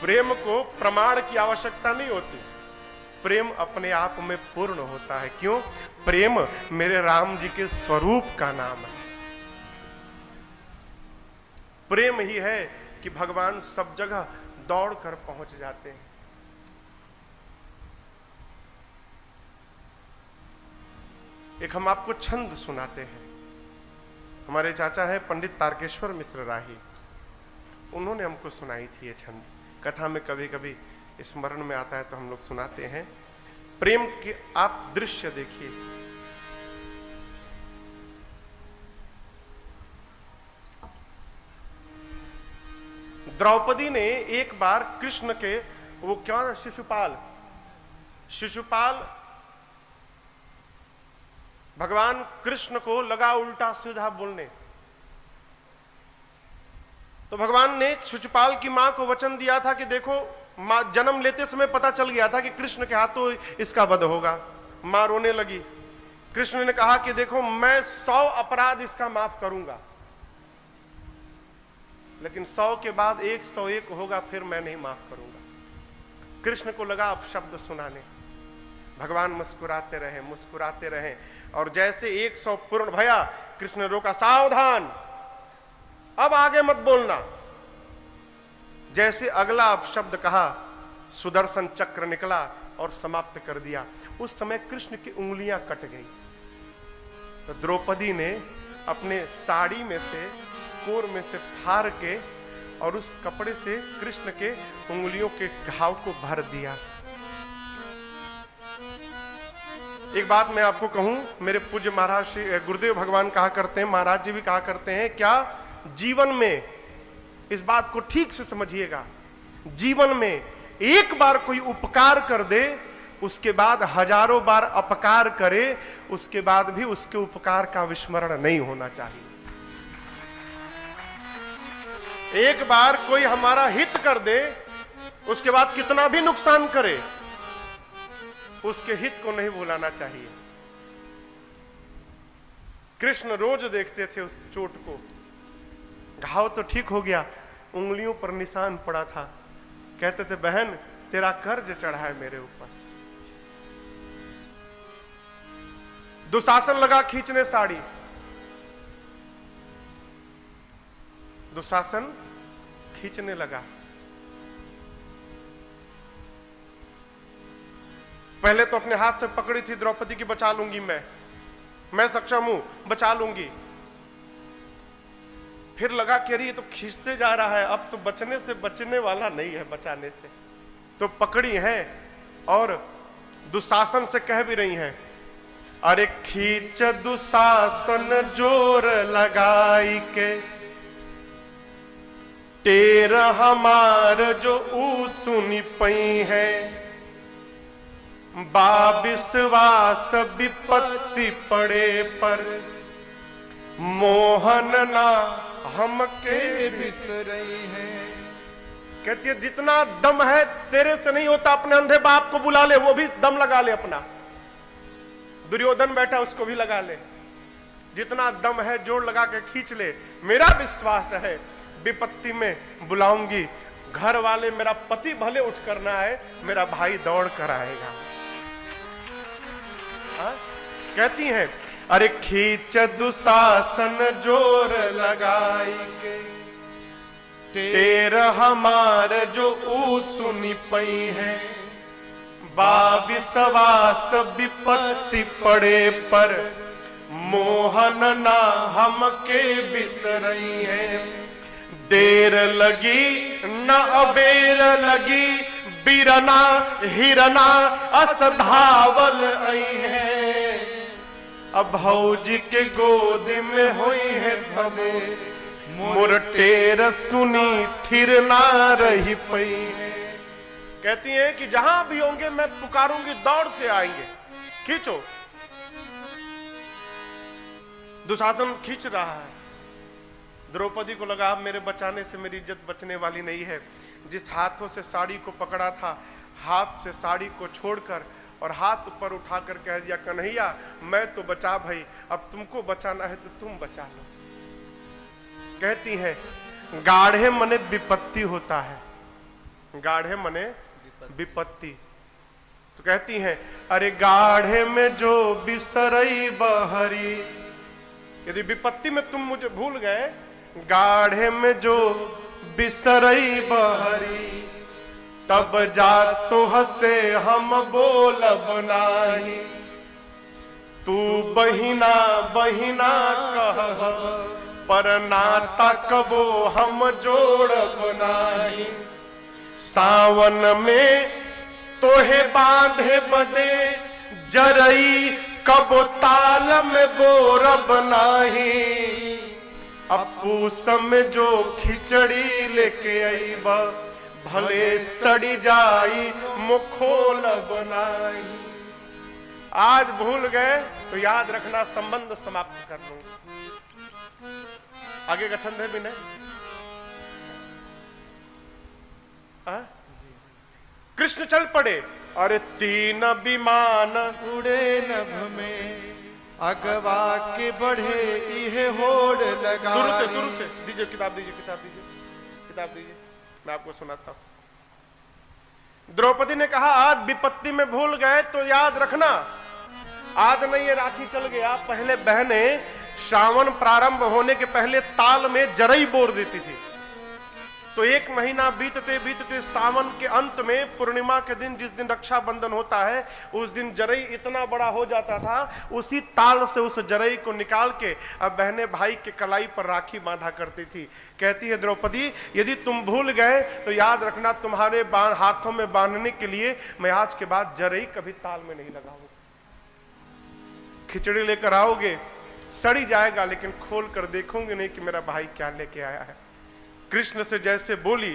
प्रेम को प्रमाण की आवश्यकता नहीं होती, प्रेम अपने आप में पूर्ण होता है। क्यों? प्रेम मेरे राम जी के स्वरूप का नाम है। प्रेम ही है कि भगवान सब जगह दौड़ कर पहुंच जाते हैं। एक हम आपको छंद सुनाते हैं। हमारे चाचा है पंडित तारकेश्वर मिश्र राही, उन्होंने हमको सुनाई थी ये छंद। कथा में कभी कभी स्मरण में आता है तो हम लोग सुनाते हैं। प्रेम के आप दृश्य देखिए। द्रौपदी ने एक बार कृष्ण के, वो क्या, शिशुपाल भगवान कृष्ण को लगा उल्टा सीधा बोलने, तो भगवान ने शिशुपाल की मां को वचन दिया था कि देखो, मां जन्म लेते समय पता चल गया था कि कृष्ण के हाथों इसका वध होगा। मां रोने लगी। कृष्ण ने कहा कि देखो, मैं 100 अपराध इसका माफ करूंगा, लेकिन 100 के बाद 101 होगा, फिर मैं नहीं माफ करूंगा। कृष्ण को लगा अब शब्द सुनाने। भगवान मुस्कुराते रहे, और जैसे 100 पूर्ण भया, कृष्ण ने रोका, सावधान, अब आगे मत बोलना। जैसे अगला शब्द कहा, सुदर्शन चक्र निकला और समाप्त कर दिया। उस समय कृष्ण की उंगलियां कट गई। तो द्रौपदी ने अपने साड़ी में से, कोर में से फाड़ के और उस कपड़े से कृष्ण के उंगलियों के घाव को भर दिया। एक बात मैं आपको कहूं, मेरे पूज्य महाराज श्री गुरुदेव भगवान कहा करते हैं, महाराज जी भी कहा करते हैं, क्या जीवन में, इस बात को ठीक से समझिएगा, जीवन में एक बार कोई उपकार कर दे, उसके बाद हजारों बार अपकार करे, उसके बाद भी उसके उपकार का विस्मरण नहीं होना चाहिए। एक बार कोई हमारा हित कर दे, उसके बाद कितना भी नुकसान करे, उसके हित को नहीं भुलाना चाहिए। कृष्ण रोज देखते थे उस चोट को। घाव तो ठीक हो गया, उंगलियों पर निशान पड़ा था। कहते थे, बहन तेरा कर्ज चढ़ा है मेरे ऊपर। दुशासन लगा खींचने साड़ी, दुशासन खींचने लगा। पहले तो अपने हाथ से पकड़ी थी द्रौपदी की, बचा लूंगी, मैं सक्षम हूं, बचा लूंगी। फिर लगा कि अरे ये तो खींचते जा रहा है, अब तो बचने से बचने वाला नहीं है, बचाने से। तो पकड़ी है और दुशासन से कह भी रही हैं, अरे खींच दुशासन जोर लगाई के, टेर हमार जो ऊ सुनी पई है, बाविश्वास विपत्ति पड़े पर, मोहन ना हमके बिसरई है। कहती है, जितना दम है तेरे से नहीं होता, अपने अंधे बाप को बुला ले, वो भी दम लगा ले अपना। दुर्योधन बैठा, उसको भी लगा ले। जितना दम है जोर लगा के खींच ले। मेरा विश्वास है विपत्ति में बुलाऊंगी, घर वाले, मेरा पति भले उठ करना है, मेरा भाई दौड़ कर आएगा। कहती हैं, अरे खींच दुशासन जोर लगाई के, टेर हमार जो ऊ सुनी पई है, बाविश्वास विपत्ति पड़े पर, मोहन ना हमके बिसरई है। देर लगी न अबेर लगी, बीरना हिरना अस धावल आई है, अब भौजी के गोद में हुई है भले, मोर टेर सुनी थिर ना रही पई है। कहती हैं कि जहां भी होंगे मैं पुकारूंगी, दौड़ से आएंगे, खींचो। दुशासन खींच रहा है। द्रौपदी को लगा, अब मेरे बचाने से मेरी इज्जत बचने वाली नहीं है। जिस हाथों से साड़ी को पकड़ा था, हाथ से साड़ी को छोड़कर और हाथ ऊपर उठाकर कह दिया, कन्हैया मैं तो बचा भाई, अब तुमको बचाना है तो तुम बचा लो। कहती है, गाढ़े मने विपत्ति होता है, गाढ़े मने विपत्ति। तो कहती हैं अरे गाढ़े में जो बिसरई बहरी, यदि विपत्ति में तुम मुझे भूल गए, गाढ़े में जो बिसरई बहरी, तब जा तो हसे हम बोलब नाही, तू बहिना बहिना कह पर नाता कबो हम जोड़ब नाही, सावन में तोहे बांधे बदे जरई कबो ताल में बोरब नाही, अपूस में जो खिचड़ी लेके आई बा भले सड़ी जाई मुखोलब नाही। आज भूल गए तो याद रखना, संबंध समाप्त कर लूं। आगे का छंद है भी नहीं। कृष्ण चल पड़े, अरे तीन विमान उड़े नभ में, अगवा के बढ़े इहे होड़ लगा। शुरू से दीजिए, किताब दीजिए, किताब दीजिए, किताब दीजिए, मैं आपको सुनाता हूं। द्रौपदी ने कहा आज विपत्ति में भूल गए तो याद रखना, आज नहीं ये राखी चल गया। पहले बहनें श्रावण प्रारंभ होने के पहले ताल में जरई बोर देती थी, तो एक महीना बीतते बीतते सावन के अंत में पूर्णिमा के दिन, जिस दिन रक्षाबंधन होता है, उस दिन जरई इतना बड़ा हो जाता था, उसी ताल से उस जरई को निकाल के अब बहनें भाई के कलाई पर राखी बांधा करती थी। कहती है द्रौपदी यदि तुम भूल गए तो याद रखना, तुम्हारे हाथों में बांधने के लिए मैं आज के बाद जरई कभी ताल में नहीं लगाऊंगा। खिचड़ी लेकर आओगे, सड़ी जाएगा, लेकिन खोल कर देखोगे नहीं कि मेरा भाई क्या लेके आया है। कृष्ण से जैसे बोली,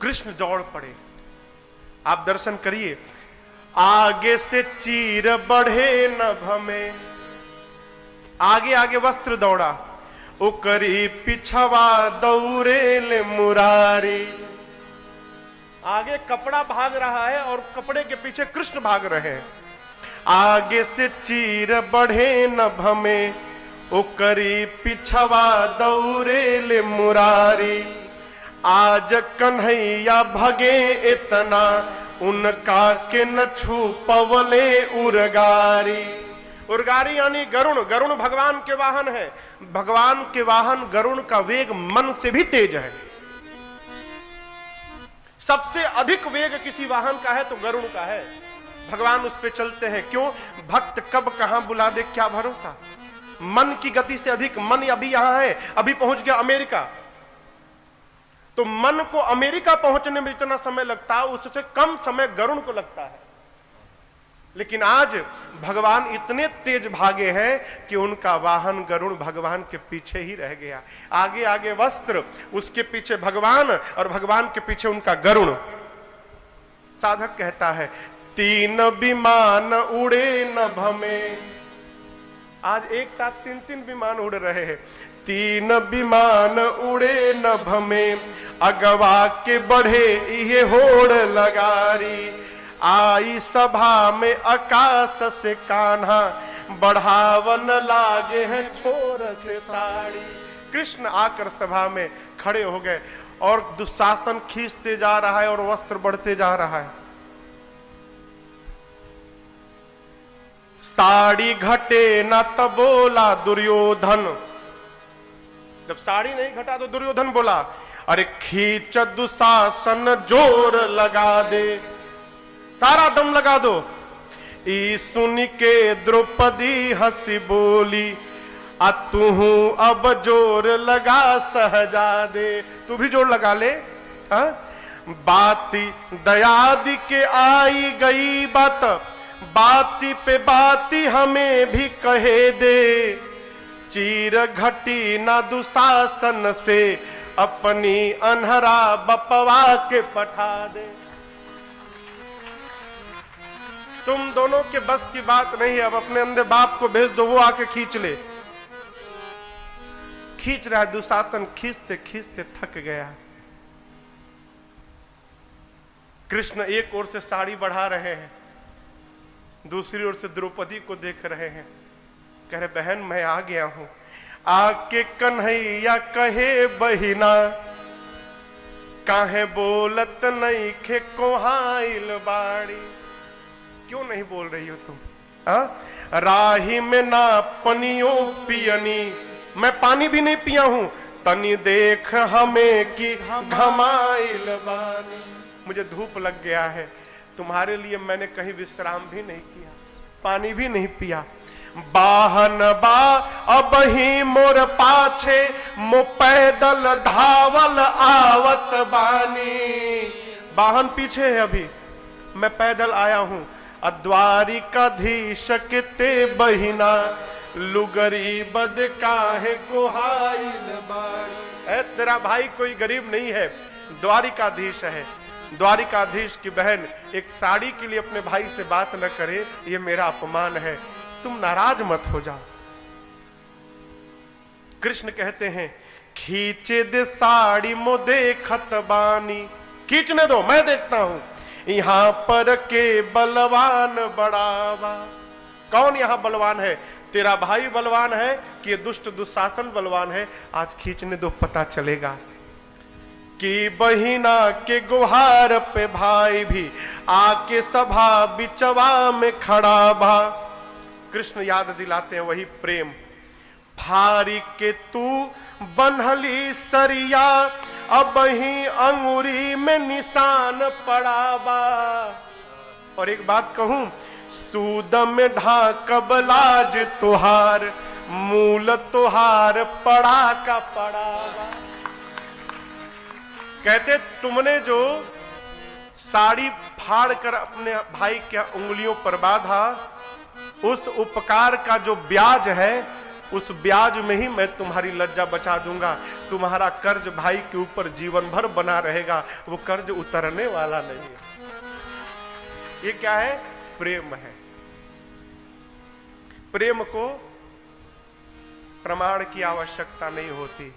कृष्ण दौड़ पड़े। आप दर्शन करिए, आगे से चीर बढ़े नभ में, आगे आगे वस्त्र दौड़ा, उकरी पिछवा दौरे ले मुरारी। आगे कपड़ा भाग रहा है और कपड़े के पीछे कृष्ण भाग रहे हैं। आगे से चीर बढ़े नभ में, उकरी पिछवा दौरे ले मुरारी। आज कन्हैया भगे इतना, उनका के न छू पवले उरगारी। उरगारी यानी गरुण। गरुण भगवान के वाहन है। भगवान के वाहन गरुण का वेग मन से भी तेज है। सबसे अधिक वेग किसी वाहन का है तो गरुण का है। भगवान उस पे चलते हैं। क्यों? भक्त कब कहां बुला दे क्या भरोसा। मन की गति से अधिक, मन अभी यहां है, अभी पहुंच गया अमेरिका, तो मन को अमेरिका पहुंचने में जितना समय लगता है उससे कम समय गरुण को लगता है। लेकिन आज भगवान इतने तेज भागे हैं कि उनका वाहन गरुण भगवान के पीछे ही रह गया। आगे आगे वस्त्र, उसके पीछे भगवान और भगवान के पीछे उनका गरुण। साधक कहता है तीन विमान उड़े नभ में। आज एक साथ तीन तीन विमान उड़ रहे हैं। तीन विमान उड़े नभ में, अगवा के बढ़े ये होड़ लगारी। आई सभा में आकाश से कान्हा, बढ़ावन लागे हैं छोर से साड़ी। कृष्ण आकर सभा में खड़े हो गए और दुशासन खींचते जा रहा है और वस्त्र बढ़ते जा रहा है। साड़ी घटे न तब बोला दुर्योधन। जब साड़ी नहीं घटा तो दुर्योधन बोला अरे खींच दुशासन जोर लगा दे, सारा दम लगा दो। ई सुन के द्रौपदी हंसी बोली, आ तू अब जोर लगा सहजादे। तू भी जोर लगा ले। बाती दयादि के आई गई बात, बाती पे बाती हमें भी कहे दे। चीर घटी ना दुशासन से, अपनी अनहरा बपवा के पठा दे। तुम दोनों के बस की बात नहीं, अब अपने अंधे बाप को भेज दो, वो आके खींच ले। खींच रहा है दुशासन, खींचते खींचते थक गया। कृष्ण एक ओर से साड़ी बढ़ा रहे हैं, दूसरी ओर से द्रौपदी को देख रहे हैं। कह रहे बहन मैं आ गया हूं। आके कन्हैया कहे बहिना, काहे बोलत नहीं खे कोहाइल बाड़ी, क्यों नहीं बोल रही हो तुम? राही में ना पनियो पियनी, मैं पानी भी नहीं पिया हूं, तनी देख हमें कि घमाइल बानी। मुझे धूप लग गया है, तुम्हारे लिए मैंने कहीं विश्राम भी नहीं किया, पानी भी नहीं पिया। बाहन बा अब ही मोर पाछे, मो पैदल धावल आवत बानी। वाहन पीछे है, अभी मैं पैदल आया हूं। द्वारिकाधीश के ते बहिना, लुगरी बद काहे कोहाइल बाड़ी। तेरा भाई कोई गरीब नहीं है, द्वारिकाधीश है। द्वारिकाधीश की बहन एक साड़ी के लिए अपने भाई से बात न करे, ये मेरा अपमान है, तुम नाराज मत हो जाओ। कृष्ण कहते हैं खींचे दे साड़ी मो देखत बानी, खींचने दो मैं देखता हूं। यहां पर के बलवान बड़ावा, कौन यहां बलवान है? तेरा भाई बलवान है कि ये दुष्ट दुशासन बलवान है? आज खींचने दो, पता चलेगा। कि बहिना के गुहार पे भाई भी आके सभा बिचवा में खड़ा भा। कृष्ण याद दिलाते हैं वही प्रेम। फारी के तू बन्हली सरिया, अब ही अंगुरी में निशान पड़ा बा। और एक बात कहूं, सूद में ढाकब लाज तुहार, मूल तुहार पड़ा का पड़ा बा। कहते तुमने जो साड़ी फाड़ कर अपने भाई के उंगलियों पर बांधा, उस उपकार का जो ब्याज है, उस ब्याज में ही मैं तुम्हारी लज्जा बचा दूंगा। तुम्हारा कर्ज भाई के ऊपर जीवन भर बना रहेगा, वो कर्ज उतरने वाला नहीं है। ये क्या है? प्रेम है। प्रेम को प्रमाण की आवश्यकता नहीं होती।